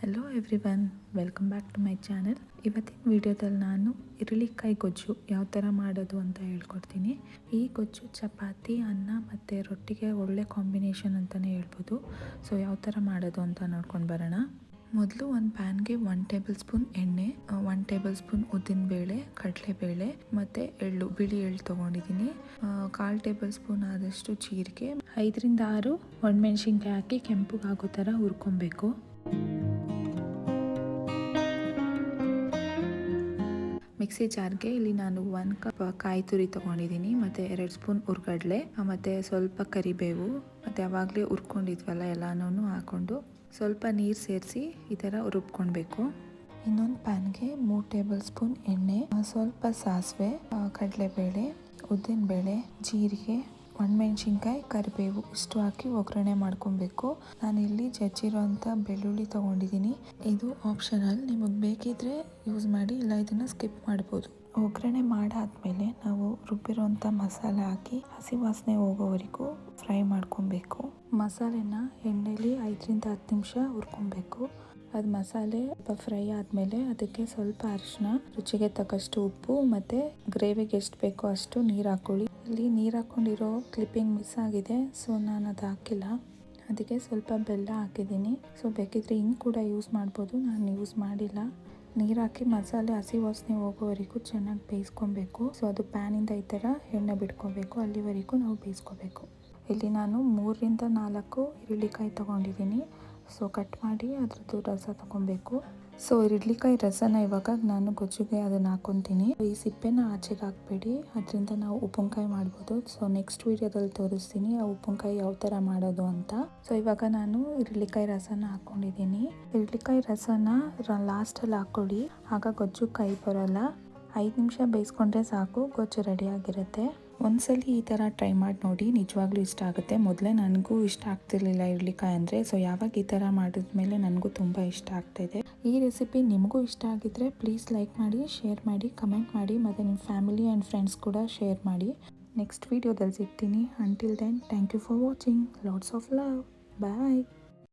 Hello everyone, welcome back to my channel. ಇವತ್ತಿನ ವಿಡಿಯೋದಲ್ಲಿ ನಾನು ಇರಳಿಕಾಯಿ ಗೊಜ್ಜು ಯಾವ ಥರ ಮಾಡೋದು ಅಂತ ಹೇಳ್ಕೊಡ್ತೀನಿ. ಈ ಗೊಜ್ಜು ಚಪಾತಿ, ಅನ್ನ ಮತ್ತು ರೊಟ್ಟಿಗೆ ಒಳ್ಳೆ ಕಾಂಬಿನೇಷನ್ ಅಂತಲೇ ಹೇಳ್ಬೋದು. ಸೊ ಯಾವ ಥರ ಮಾಡೋದು ಅಂತ ನೋಡ್ಕೊಂಡು ಬರೋಣ. ಮೊದಲು ಒಂದು ಪ್ಯಾನ್ಗೆ 1 ಟೇಬಲ್ ಸ್ಪೂನ್ ಎಣ್ಣೆ, 1 ಟೇಬಲ್ ಸ್ಪೂನ್ ಉದ್ದಿನಬೇಳೆ, ಕಡಲೆಬೇಳೆ ಮತ್ತು ಎಳ್ಳು, ಬಿಳಿ ಎಳ್ಳು ತೊಗೊಂಡಿದ್ದೀನಿ. 1/4 ಟೇಬಲ್ ಸ್ಪೂನ್ ಆದಷ್ಟು ಜೀರಿಗೆ, 5 ರಿಂದ 6 ಒಣಮೆಣ್ಸಿನ್ಕಾಯಿ ಹಾಕಿ ಕೆಂಪುಗಾಗೋ ಥರ ಹುರ್ಕೊಬೇಕು. ಮಿಕ್ಸಿ ಜಾರ್ಗೆ ಇಲ್ಲಿ ನಾನು 1 ಕಪ್ ಕಾಯಿ ತುರಿ ತೊಗೊಂಡಿದ್ದೀನಿ ಮತ್ತು 2 ಸ್ಪೂನ್ ಹುರ್ಗಡ್ಲೆ ಮತ್ತು ಸ್ವಲ್ಪ ಕರಿಬೇವು ಮತ್ತು ಆವಾಗಲೇ ಹುರ್ಕೊಂಡಿದ್ವಲ್ಲ ಎಲ್ಲನೂ ಹಾಕ್ಕೊಂಡು ಸ್ವಲ್ಪ ನೀರು ಸೇರಿಸಿ ಈ ಥರ ರುಬ್ಕೊಳ್ಬೇಕು. ಇನ್ನೊಂದು ಪ್ಯಾನ್ಗೆ 3 ಟೇಬಲ್ ಸ್ಪೂನ್ ಎಣ್ಣೆ, ಸ್ವಲ್ಪ ಸಾಸಿವೆ, ಕಡಲೆಬೇಳೆ, ಉದ್ದಿನಬೇಳೆ, ಜೀರಿಗೆ, ಒಣಮೆಣ್ಸಿನ್ಕಾಯಿ, ಕರಿಬೇವು ಇಷ್ಟು ಹಾಕಿ ಒಗ್ಗರಣೆ ಮಾಡ್ಕೊಬೇಕು. ನಾನಿಲ್ಲಿ ಜಜ್ಜಿರೋಂಥ ಬೆಳ್ಳುಳ್ಳಿ ತೊಗೊಂಡಿದ್ದೀನಿ. ಇದು ಆಪ್ಷನಲ್, ನಿಮಗೆ ಬೇಕಿದ್ರೆ ಯೂಸ್ ಮಾಡಿ, ಇಲ್ಲ ಇದನ್ನು ಸ್ಕಿಪ್ ಮಾಡ್ಬೋದು. ಒಗ್ಗರಣೆ ಮಾಡಾದ್ಮೇಲೆ ನಾವು ರುಬ್ಬಿರೋಂಥ ಮಸಾಲೆ ಹಾಕಿ ಹಸಿ ವಾಸನೆ ಹೋಗೋವರೆಗೂ ಫ್ರೈ ಮಾಡ್ಕೊಬೇಕು. ಮಸಾಲೆನ ಎಣ್ಣೆಲಿ 5 ರಿಂದ 10 ನಿಮಿಷ ಹುರ್ಕೊಬೇಕು. ಅದು ಮಸಾಲೆ ಫ್ರೈ ಆದಮೇಲೆ ಅದಕ್ಕೆ ಸ್ವಲ್ಪ ಅರಿಶಿನ, ರುಚಿಗೆ ತಕ್ಕಷ್ಟು ಉಪ್ಪು ಮತ್ತು ಗ್ರೇವಿಗೆ ಎಷ್ಟು ಬೇಕೋ ಅಷ್ಟು ನೀರು ಹಾಕ್ಕೊಳ್ಳಿ. ಇಲ್ಲಿ ನೀರು ಹಾಕ್ಕೊಂಡಿರೋ ಕ್ಲಿಪ್ಪಿಂಗ್ ಮಿಸ್ ಆಗಿದೆ, ಸೊ ನಾನು ಅದು ಹಾಕಿಲ್ಲ. ಅದಕ್ಕೆ ಸ್ವಲ್ಪ ಬೆಲ್ಲ ಹಾಕಿದ್ದೀನಿ. ಸೊ ಬೇಕಿದ್ರೆ ಹಿಂಗೆ ಕೂಡ ಯೂಸ್ ಮಾಡ್ಬೋದು, ನಾನು ಯೂಸ್ ಮಾಡಿಲ್ಲ. ನೀರು ಹಾಕಿ ಮಸಾಲೆ ಹಸಿ ವಾಸನೆ ಹೋಗೋವರೆಗೂ ಚೆನ್ನಾಗಿ ಬೇಯಿಸ್ಕೊಬೇಕು. ಸೊ ಅದು ಪ್ಯಾನಿಂದ ಈ ಥರ ಎಣ್ಣೆ ಬಿಟ್ಕೋಬೇಕು, ಅಲ್ಲಿವರೆಗೂ ನಾವು ಬೇಯಿಸ್ಕೋಬೇಕು. ಇಲ್ಲಿ ನಾನು 3 ರಿಂದ 4 ಇರಳಿಕಾಯಿ ತೊಗೊಂಡಿದ್ದೀನಿ. ಸೊ ಕಟ್ ಮಾಡಿ ಅದ್ರದ್ದು ರಸ ತೊಗೊಬೇಕು. ಸೊ ಇರಳಿಕಾಯಿ ರಸನ ಇವಾಗ ನಾನು ಗೊಜ್ಜುಗೆ ಅದನ್ನು ಹಾಕ್ಕೊತೀನಿ. ಈ ಸಿಪ್ಪೆನ ಆಚೆಗೆ ಹಾಕಬೇಡಿ, ಅದರಿಂದ ನಾವು ಉಪ್ಪಿನಕಾಯಿ ಮಾಡ್ಬೋದು. ಸೊ ನೆಕ್ಸ್ಟ್ ವೀಡಿಯೋದಲ್ಲಿ ತೋರಿಸ್ತೀನಿ ಆ ಉಪ್ಪಿನಕಾಯಿ ಯಾವ ಥರ ಮಾಡೋದು ಅಂತ. ಸೊ ಇವಾಗ ನಾನು ಇರಳಿಕಾಯಿ ರಸನ ಹಾಕ್ಕೊಂಡಿದ್ದೀನಿ. ಇರಳಿಕಾಯಿ ರಸನ ಲಾಸ್ಟಲ್ಲಿ ಹಾಕ್ಕೊಳ್ಳಿ, ಆಗ ಗೊಜ್ಜು ಕೈ ಬರೋಲ್ಲ. 5 ನಿಮಿಷ ಬೇಯಿಸ್ಕೊಂಡ್ರೆ ಸಾಕು, ಗೊಜ್ಜು ರೆಡಿಯಾಗಿರುತ್ತೆ. ಒಂದ್ಸಲಿ ಈ ಥರ ಟ್ರೈ ಮಾಡಿ ನೋಡಿ, ನಿಜವಾಗ್ಲೂ ಇಷ್ಟ ಆಗುತ್ತೆ. ಮೊದಲೇ ನನಗೂ ಇಷ್ಟ ಆಗ್ತಿರ್ಲಿಲ್ಲ ಇರಳಿಕಾಯಿ ಅಂದರೆ. ಸೊ ಯಾವಾಗ ಈ ಥರ ಮಾಡಿದ್ಮೇಲೆ ನನಗೂ ತುಂಬ ಇಷ್ಟ ಆಗ್ತಾಯಿದೆ. ಈ ರೆಸಿಪಿ ನಿಮಗೂ ಇಷ್ಟ ಆಗಿದ್ದರೆ ಪ್ಲೀಸ್ ಲೈಕ್ ಮಾಡಿ, ಶೇರ್ ಮಾಡಿ, ಕಮೆಂಟ್ ಮಾಡಿ ಮತ್ತು ನಿಮ್ಮ ಫ್ಯಾಮಿಲಿ ಆ್ಯಂಡ್ ಫ್ರೆಂಡ್ಸ್ ಕೂಡ ಶೇರ್ ಮಾಡಿ. ನೆಕ್ಸ್ಟ್ ವೀಡಿಯೋದಲ್ಲಿ ಸಿಗ್ತೀನಿ. Until then, thank you for watching. Lots of love. Bye.